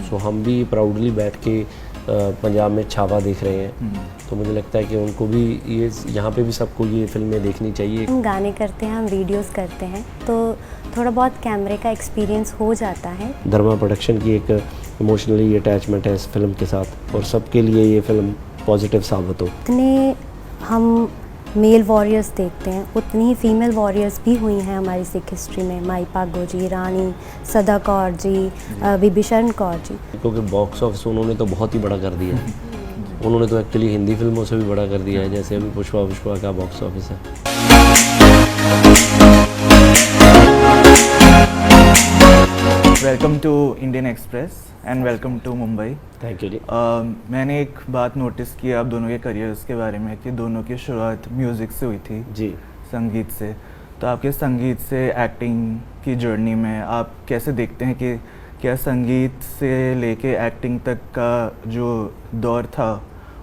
सो हम भी प्राउडली बैठ के पंजाब में छावा देख रहे हैं। तो मुझे लगता है कि उनको भी ये यहाँ पे भी सबको ये फिल्में देखनी चाहिए। हम गाने करते हैं, हम वीडियोस करते हैं, तो थोड़ा बहुत कैमरे का एक्सपीरियंस हो जाता है। धर्मा प्रोडक्शन की एक इमोशनली अटैचमेंट है इस फिल्म के साथ और सबके लिए ये फिल्म पॉजिटिव साबित हो। इतने हम मेल वॉरियर्स देखते हैं, उतनी ही फीमेल वॉरियर्स भी हुई हैं हमारी सिख हिस्ट्री में। माई पागो जी, रानी सदा कौर जी, बिबिशरण कौर जी। क्योंकि बॉक्स ऑफिस उन्होंने तो बहुत ही बड़ा कर दिया है। उन्होंने तो एक्चुअली हिंदी फिल्मों से भी बड़ा कर दिया है, जैसे अभी पुष्पा का बॉक्स ऑफिस है। Welcome to Indian Express and welcome to Mumbai. Thank you ji. मैंने एक बात नोटिस की आप दोनों के करियर्स के बारे में कि दोनों की शुरुआत म्यूज़िक से हुई थी जी, संगीत से। तो आपके संगीत से एक्टिंग की जर्नी में आप कैसे देखते हैं कि क्या संगीत से लेके एक्टिंग तक का जो दौर था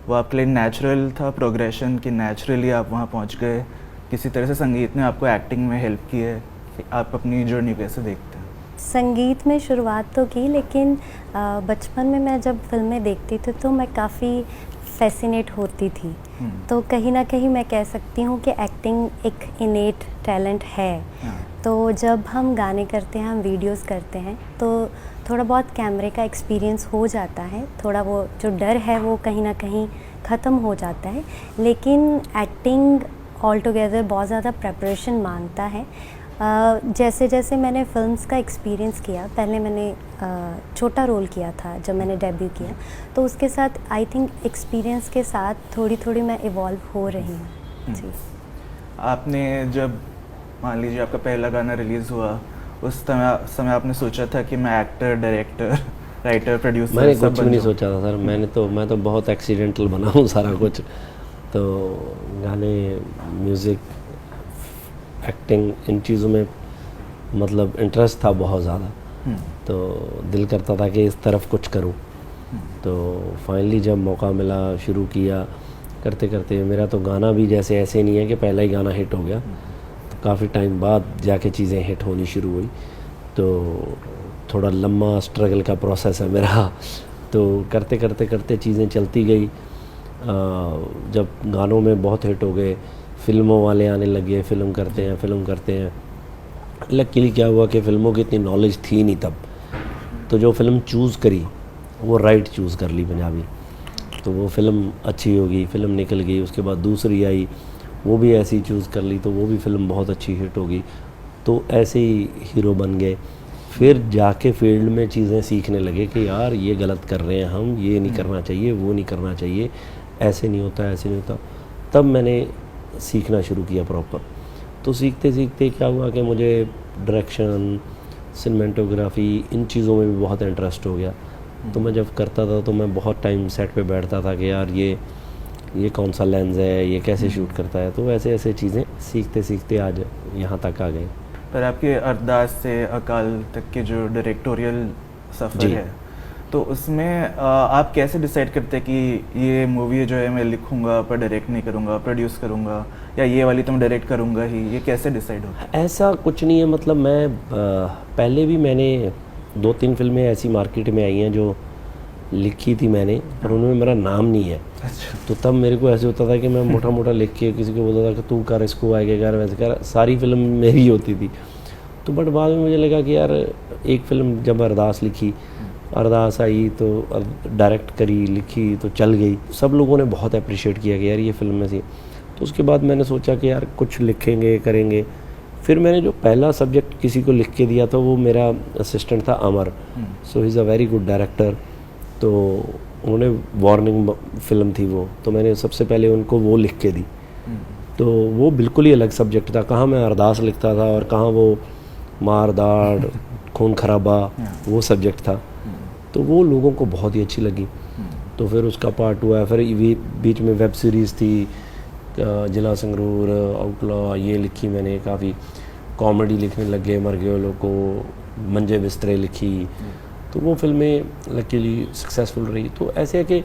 वो आपके लिए नेचुरल था प्रोग्रेशन, कि नेचुरली आप वहाँ पहुँच गए? किसी तरह से संगीत ने आपको एक्टिंग में हेल्प की है? आप अपनी जर्नी कैसे देखते हैं? संगीत में शुरुआत तो की, लेकिन बचपन में मैं जब फिल्में देखती थी तो मैं काफ़ी फैसिनेट होती थी। तो कहीं ना कहीं मैं कह सकती हूँ कि एक्टिंग एक इनेट टैलेंट है। तो जब हम गाने करते हैं, हम वीडियोस करते हैं, तो थोड़ा बहुत कैमरे का एक्सपीरियंस हो जाता है। थोड़ा वो जो डर है वो कहीं ना कहीं ख़त्म हो जाता है। लेकिन एक्टिंग ऑल टुगेदर बहुत ज़्यादा प्रेपरेशन मांगता है। जैसे जैसे मैंने फिल्म्स का एक्सपीरियंस किया, पहले मैंने छोटा रोल किया था जब मैंने डेब्यू किया, तो उसके साथ आई थिंक एक्सपीरियंस के साथ थोड़ी थोड़ी मैं इवॉल्व हो रही हूँ। जी। आपने जब मान लीजिए आपका पहला गाना रिलीज़ हुआ, उस समय आपने सोचा था कि मैं एक्टर, डायरेक्टर, राइटर, प्रोड्यूसर मैंने सब कुछ बन भी नहीं जाऊं? सोचा था सर। मैं तो बहुत एक्सीडेंटल बना हूँ सारा कुछ। तो गाने, म्यूज़िक, एक्टिंग, इन चीज़ों में मतलब इंटरेस्ट था बहुत ज़्यादा। तो दिल करता था कि इस तरफ कुछ करूं। तो फाइनली जब मौका मिला, शुरू किया, करते करते मेरा तो गाना भी जैसे ऐसे नहीं है कि पहला ही गाना हिट हो गया। तो काफ़ी टाइम बाद जाके चीज़ें हिट होनी शुरू हुई। तो थोड़ा लंबा स्ट्रगल का प्रोसेस है मेरा। तो करते करते करते चीज़ें चलती गई। जब गानों में बहुत हिट हो गए, फिल्मों वाले आने लगे, फ़िल्म करते हैं। लकीली क्या हुआ कि फ़िल्मों की इतनी नॉलेज थी नहीं तब। तो जो फ़िल्म चूज़ करी वो राइट चूज़ कर ली, पंजाबी। तो वो फ़िल्म अच्छी होगी, फ़िल्म निकल गई। उसके बाद दूसरी आई, वो भी ऐसी ही चूज़ कर ली, तो वो भी फ़िल्म बहुत अच्छी हिट होगी। तो ऐसे ही हीरो बन गए। फिर जाके फील्ड में चीज़ें सीखने लगे कि यार ये गलत कर रहे हैं हम, ये नहीं करना चाहिए, वो नहीं करना चाहिए, ऐसे नहीं होता, ऐसे नहीं होता। तब मैंने सीखना शुरू किया प्रॉपर। तो सीखते सीखते क्या हुआ कि मुझे डायरेक्शन, सिनेमेटोग्राफी, इन चीज़ों में भी बहुत इंटरेस्ट हो गया। तो मैं जब करता था तो मैं बहुत टाइम सेट पे बैठता था कि यार ये कौन सा लेंस है, ये कैसे शूट करता है। तो ऐसे ऐसे चीज़ें सीखते सीखते आज यहाँ तक आ गए। पर आपके अरदास से अकाल तक के जो डायरेक्टोरियल सफ़र है, तो उसमें आप कैसे डिसाइड करते हैं कि ये मूवी जो है मैं लिखूंगा पर डायरेक्ट नहीं करूंगा, प्रोड्यूस करूंगा, या ये वाली तो मैं डायरेक्ट करूंगा ही? ये कैसे डिसाइड होता है? ऐसा कुछ नहीं है। मतलब मैं पहले भी मैंने 2-3 फिल्में ऐसी मार्केट में आई हैं जो लिखी थी मैंने, पर उनमें मेरा नाम नहीं है। अच्छा। तो तब मेरे को ऐसे होता था कि मैं मोटा मोटा लिख के किसी को बोलता था कि तू कर, इसको आएगा कर, वैसे कर। सारी फिल्म मेरी होती थी। तो बट बाद में मुझे लगा कि यार एक फ़िल्म जब अरदास लिखी, अरदास आई तो डायरेक्ट करी, लिखी तो चल गई। सब लोगों ने बहुत अप्रिशिएट किया कि यार ये फिल्म में थी। तो उसके बाद मैंने सोचा कि यार कुछ लिखेंगे, करेंगे। फिर मैंने जो पहला सब्जेक्ट किसी को लिख के दिया था वो मेरा असिस्टेंट था, Amar. So he is a very good director. तो उन्होंने वार्निंग फिल्म थी वो, तो मैंने सबसे पहले उनको वो लिख के दी। तो वो बिल्कुल ही अलग सब्जेक्ट था। कहाँ मैं अरदास लिखता था और कहाँ वो मार दाड़, खून खराबा, वो सब्जेक्ट था। तो वो लोगों को बहुत ही अच्छी लगी। तो फिर उसका पार्ट हुआ। फिर बीच में वेब सीरीज़ थी जिला संगरूर, आउटलॉ, ये लिखी मैंने। काफ़ी कॉमेडी लिखने लग गए, मर गए लोगों को, मंजे बिस्तरे लिखी। तो वो फिल्में लकीली सक्सेसफुल रही। तो ऐसे है कि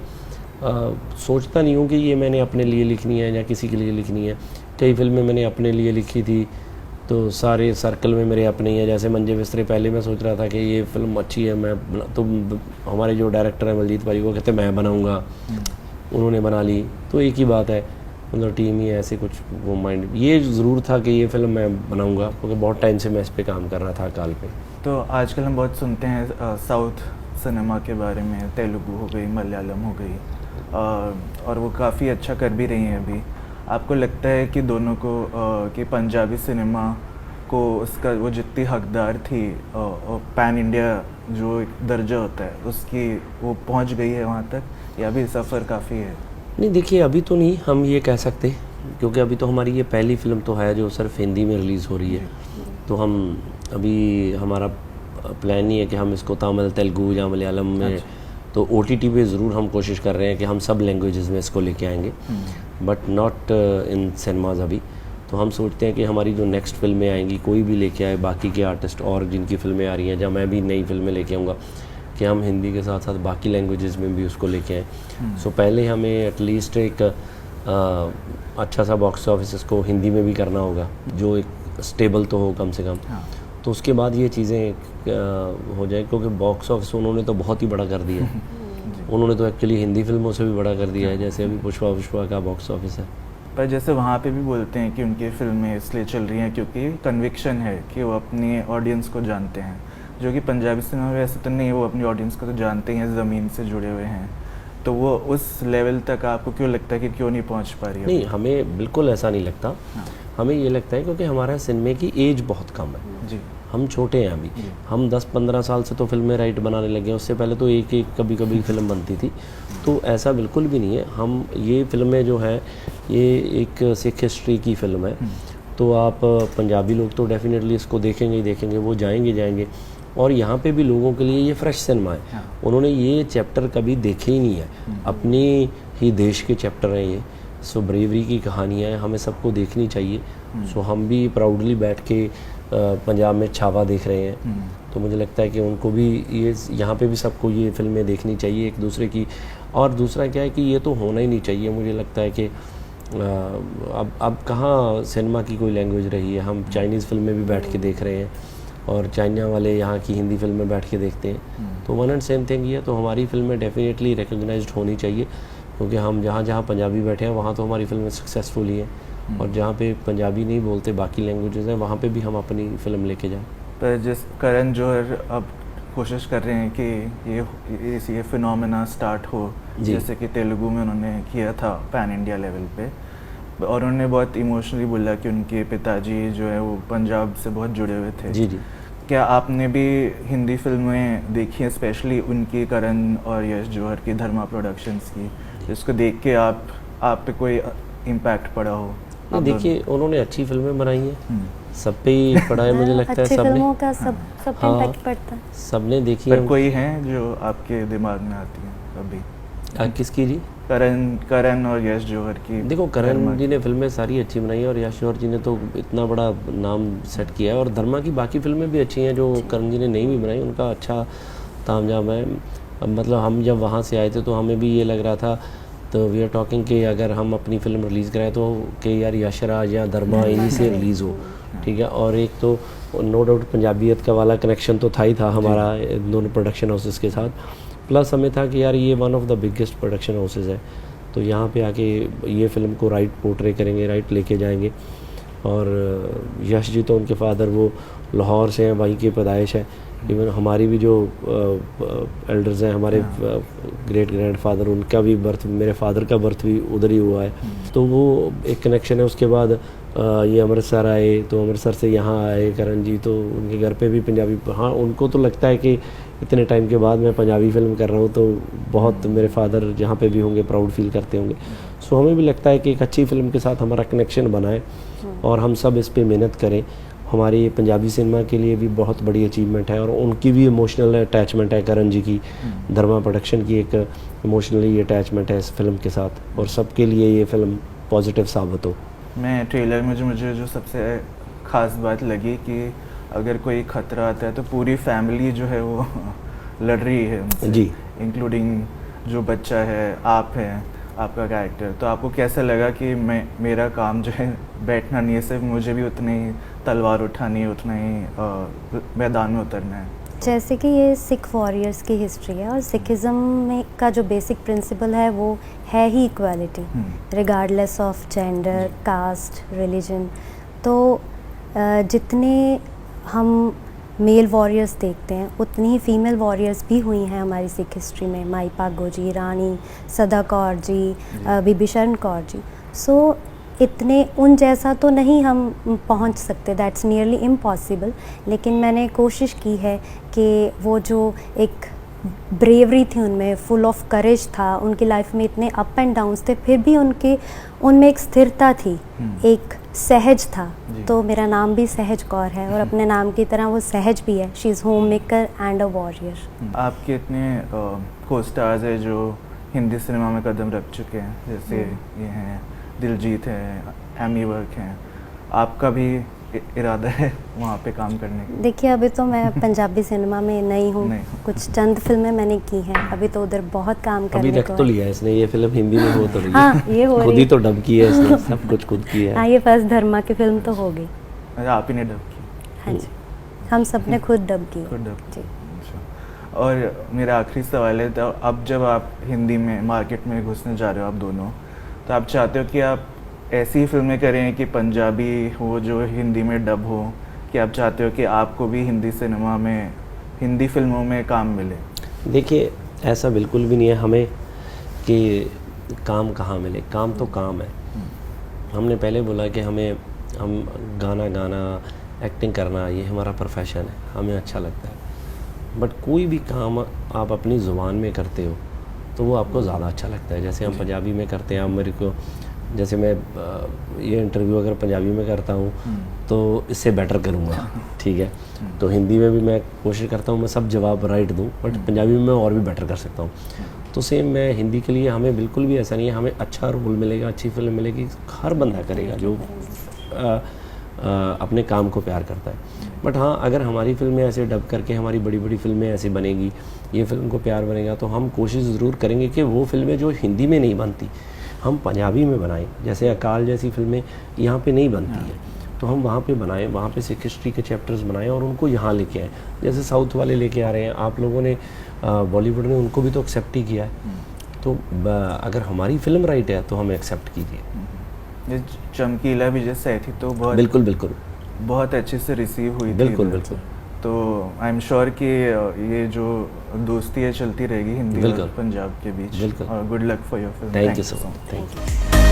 सोचता नहीं हूँ कि ये मैंने अपने लिए लिखनी है या किसी के लिए लिखनी है। कई फिल्में मैंने अपने लिए लिखी थी तो सारे सर्कल में मेरे अपने ही हैं। जैसे मंजे बिस्तरे, पहले मैं सोच रहा था कि ये फिल्म अच्छी है, तो हमारे जो डायरेक्टर हैं बलजीत भाई, वो कहते मैं बनाऊंगा, उन्होंने बना ली। तो एक ही बात है, मतलब टीम ही ऐसे कुछ वो माइंड, ये ज़रूर था कि ये फिल्म मैं बनाऊंगा, क्योंकि बहुत टाइम से मैं इस पर काम कर रहा था अकाल पे। तो आजकल हम बहुत सुनते हैं साउथ सिनेमा के बारे में, तेलुगु हो गई, मलयालम हो गई, और वो काफ़ी अच्छा कर भी रही हैं अभी। आपको लगता है कि दोनों को कि पंजाबी सिनेमा को उसका वो जितनी हकदार थी पैन इंडिया जो एक दर्जा होता है उसकी, वो पहुंच गई है वहाँ तक, या भी सफ़र काफ़ी है? नहीं देखिए, अभी तो नहीं हम ये कह सकते, क्योंकि अभी तो हमारी ये पहली फिल्म तो है जो सिर्फ हिंदी में रिलीज़ हो रही है। तो हम अभी, हमारा प्लान ही है कि हम इसको तमिल, तेलुगु या मलयालम में, तो OTT पे ज़रूर हम कोशिश कर रहे हैं कि हम सब लैंग्वेजेस में इसको लेके आएंगे, बट नॉट इन सिनेमाज अभी। तो हम सोचते हैं कि हमारी जो नेक्स्ट फिल्में आएंगी, कोई भी लेके आए, बाकी के आर्टिस्ट और जिनकी फिल्में आ रही हैं, जब मैं भी नई फिल्में लेके आऊँगा, कि हम हिंदी के साथ साथ बाकी लैंग्वेजेस में भी उसको लेके आएँ। सो पहले हमें एटलीस्ट एक अच्छा सा बॉक्स ऑफिस इसको हिंदी में भी करना होगा, जो एक स्टेबल तो हो कम से कम। तो उसके बाद ये चीज़ें हो जाए, क्योंकि बॉक्स ऑफिस उन्होंने तो बहुत ही बड़ा कर दिया है। उन्होंने तो एक्चुअली हिंदी फिल्मों से भी बड़ा कर दिया है, जैसे अभी पुष्पा का बॉक्स ऑफिस है। पर जैसे वहाँ पे भी बोलते हैं कि उनकी फिल्में इसलिए चल रही हैं क्योंकि कन्विक्शन है कि वो अपनी ऑडियंस को जानते हैं, जो कि पंजाबी सिनेमा में ऐसा तो नहीं है, वो अपनी ऑडियंस को तो जानते हैं, ज़मीन से जुड़े हुए हैं। तो वो उस लेवल तक आपको क्यों लगता है कि क्यों नहीं पहुँच पा रही है? नहीं, हमें बिल्कुल ऐसा नहीं लगता। हमें ये लगता है क्योंकि हमारा सिनेमे की एज बहुत कम है जी, हम छोटे हैं अभी। हम 10-15 साल से तो फिल्में राइट बनाने लगे हैं, उससे पहले तो एक कभी कभी फिल्म बनती थी। तो ऐसा बिल्कुल भी नहीं है। हम ये फिल्में जो है, ये एक सिख हिस्ट्री की फिल्म है, तो आप पंजाबी लोग तो डेफिनेटली इसको देखेंगे ही देखेंगे, वो जाएंगे। और यहाँ पे भी लोगों के लिए ये फ्रेश सिनेमा है। उन्होंने ये चैप्टर कभी देखे ही नहीं है, अपनी ही देश के चैप्टर हैं ये। सो ब्रेवरी की कहानियाँ हैं, हमें सबको देखनी चाहिए। सो हम भी प्राउडली बैठ के पंजाब में छावा देख रहे हैं। तो मुझे लगता है कि उनको भी ये, यहाँ पे भी सबको ये फिल्में देखनी चाहिए एक दूसरे की। और दूसरा क्या है कि ये तो होना ही नहीं चाहिए। मुझे लगता है कि अब कहाँ सिनेमा की कोई लैंग्वेज रही है। हम चाइनीज़ फिल्में भी बैठ के देख रहे हैं, और चाइना वाले यहाँ की हिंदी फिल्में बैठ के देखते हैं। तो वन एंड सेम थिंग ये, तो हमारी फिल्में डेफिनेटली रिकग्नाइज्ड होनी चाहिए, क्योंकि हम जहाँ पंजाबी बैठे हैं वहाँ तो हमारी फिल्में सक्सेसफुल ही हैं, और जहाँ पे पंजाबी नहीं बोलते, बाकी लैंग्वेजेस हैं, वहाँ पे भी हम अपनी फिल्म लेके जाएं। पर जिस करण जौहर अब कोशिश कर रहे हैं कि ये फिनोमेना स्टार्ट हो, जैसे कि तेलुगु में उन्होंने किया था पैन इंडिया लेवल पे, और उन्होंने बहुत इमोशनली बोला कि उनके पिताजी जो है वो पंजाब से बहुत जुड़े हुए थे। जी। क्या आपने भी हिंदी फिल्में देखी हैं, स्पेशली उनकी, करण और यश जौहर की, धर्मा प्रोडक्शंस की, जिसको देख के आप पे कोई इम्पैक्ट पड़ा हो? देखिए, उन्होंने अच्छी फिल्में बनाई हैं, सब पे ही पड़ा है मुझे लगता है। सबने, फिल्मों का सब पे इम्पैक्ट पड़ता है। सबने देखी है। है। कोई है जो आपके दिमाग में आती है अभी? किसकी जी? करण और यश जौहर की। देखो, करण जी ने फिल्में सारी अच्छी बनाई है, और यश जौहर जी ने तो इतना बड़ा नाम सेट किया है। और धर्मा की बाकी फिल्में भी अच्छी हैं जो करण जी ने नहीं भी बनाई, उनका अच्छा तामझाम है। मतलब हम जब वहाँ से आए थे तो हमें भी ये लग रहा था, तो वी आर टॉकिंग कि अगर हम अपनी फिल्म रिलीज़ कराएं तो कि यार यशराज या धर्मा इन्हीं से रिलीज़ हो, ठीक है। और एक तो नो डाउट पंजाबियत का वाला कनेक्शन तो था ही था हमारा दोनों प्रोडक्शन हाउसेस के साथ, प्लस हमें था कि यार ये one of the biggest production houses है, तो यहाँ पे आके ये फिल्म को राइट पोर्ट्रे करेंगे, राइट लेके जाएंगे। और यश जी तो उनके फादर वो लाहौर से हैं, वहीं की पैदाइश है। इवन हमारी भी जो एल्डर्स हैं, हमारे ग्रेट ग्रैंडफादर, उनका भी बर्थ, मेरे फादर का बर्थ भी उधर ही हुआ है, तो वो एक कनेक्शन है। उसके बाद ये अमृतसर आए, तो अमृतसर से यहाँ आए करण जी, तो उनके घर पे भी पंजाबी, हाँ उनको तो लगता है कि इतने टाइम के बाद मैं पंजाबी फिल्म कर रहा हूँ, तो बहुत मेरे फादर जहाँ पे भी होंगे प्राउड फील करते होंगे। सो हमें भी लगता है कि एक अच्छी फिल्म के साथ हमारा कनेक्शन बनाए, और हम सब इस पर मेहनत करें। हमारी पंजाबी सिनेमा के लिए भी बहुत बड़ी अचीवमेंट है, और उनकी भी इमोशनल अटैचमेंट है, करण जी की, धर्मा प्रोडक्शन की एक इमोशनली अटैचमेंट है इस फिल्म के साथ, और सबके लिए ये फिल्म पॉजिटिव साबित हो। मैं ट्रेलर में मुझे जो सबसे ख़ास बात लगी कि अगर कोई ख़तरा आता है तो पूरी फैमिली जो है वो लड़ रही है उनसे, जी, इंक्लूडिंग जो बच्चा है, आप हैं, आपका कैरेक्टर। तो आपको कैसा लगा कि मेरा काम जो है बैठना नहीं है, सिर्फ मुझे भी उतने ही तलवार उठानी है उतना ही मैदान में उतरना है? जैसे कि ये सिख वॉरियर्स की हिस्ट्री है और सिखिज़्म में का जो बेसिक प्रिंसिपल है वो है ही equality, regardless of gender, caste, religion. तो जितने हम मेल वॉरियर्स देखते हैं उतनी ही फीमेल वॉरियर्स भी हुई हैं हमारी सिख हिस्ट्री में, माई पागो जी, रानी सदा कौर जी, बिभीषण कौर जी। सो इतने उन जैसा तो नहीं हम पहुंच सकते, दैट्स नियरली इम्पॉसिबल, लेकिन मैंने कोशिश की है कि वो जो एक ब्रेवरी थी उनमें, फुल ऑफ करेज था, उनकी लाइफ में इतने अप एंड डाउन्स थे, फिर भी उनमें एक स्थिरता थी, एक सहज था। तो मेरा नाम भी सहज कौर है और अपने नाम की तरह वो सहज भी है। She is home maker and a warrior. आपके इतने को स्टार्स है जो हिंदी सिनेमा में कदम रख चुके हैं, जैसे ये हैं दिलजीत है, एमी वर्क हैं, आपका भी इरादा है वहाँ पे काम करने का? देखिए अभी तो मैं पंजाबी सिनेमा में नहीं हूँ, कुछ चंद फिल्में मैंने की हैं, अभी तो उधर बहुत काम करने अभी को रख तो लिया है इसने, ये फिल्म हिंदी में हो तो रही है। हाँ ये हो खुद रही ही तो डब की है इसने, सब कुछ खुद की है। हाँ ये फर्स्ट धर्मा की फिल्म तो हो गई। अच्छा, आप ही ने डब की? हाँ जी, हम सब ने खुद डब की। खुद डब जी। अच्छा। और मेरा आखिरी सवाल है, तो अब जब आप हिंदी में मार्केट में घुसने जा रहे हो आप दोनों, तो आप चाहते हो कि आप ऐसी फिल्में करें कि पंजाबी हो जो हिंदी में डब हो, कि आप चाहते हो कि आपको भी हिंदी सिनेमा में, हिंदी फिल्मों में काम मिले? देखिए ऐसा बिल्कुल भी नहीं है हमें कि काम कहाँ मिले, काम तो काम है। हमने पहले बोला कि हम गाना एक्टिंग करना ये हमारा प्रोफेशन है, हमें अच्छा लगता है। बट कोई भी काम आप अपनी ज़ुबान में करते हो तो वो आपको ज़्यादा अच्छा लगता है। जैसे हम पंजाबी में करते हैं, अब मेरे को जैसे मैं ये इंटरव्यू अगर पंजाबी में करता हूँ तो इससे बेटर करूँगा, ठीक है। तो हिंदी में भी मैं कोशिश करता हूँ मैं सब जवाब राइट दूँ, बट पंजाबी में मैं और भी बेटर कर सकता हूँ। तो सेम मैं हिंदी के लिए, हमें बिल्कुल भी ऐसा नहीं है, हमें अच्छा रोल मिलेगा, अच्छी फिल्म मिलेगी, हर बंदा करेगा जो अपने काम को प्यार करता है। बट हाँ, अगर हमारी फिल्में ऐसे डब करके हमारी बड़ी बड़ी फिल्में ऐसी बनेगी, ये फिल्म को प्यार बनेगा, तो हम कोशिश ज़रूर करेंगे कि वो फिल्में जो हिंदी में नहीं बनती हम पंजाबी में बनाएं। जैसे अकाल जैसी फिल्में यहाँ पे नहीं बनती हैं, तो हम वहाँ पे बनाएं, वहाँ पे सिख हिस्ट्री के चैप्टर्स बनाएं और उनको यहाँ लेके आएँ। जैसे साउथ वाले लेके आ रहे हैं, आप लोगों ने बॉलीवुड ने उनको भी तो एक्सेप्ट ही किया है। तो अगर हमारी फिल्म राइट है तो हमें एक्सेप्ट कीजिए। ये चमकीला भी जैसे आई थी तो बहुत बिल्कुल बहुत अच्छे से रिसीव हुई थी। बिल्कुल तो आई एम श्योर कि ये जो दोस्ती है चलती रहेगी हिंदी और पंजाब के बीच। बिल्कुल। और good luck for your film. Thank you so much. Thank you.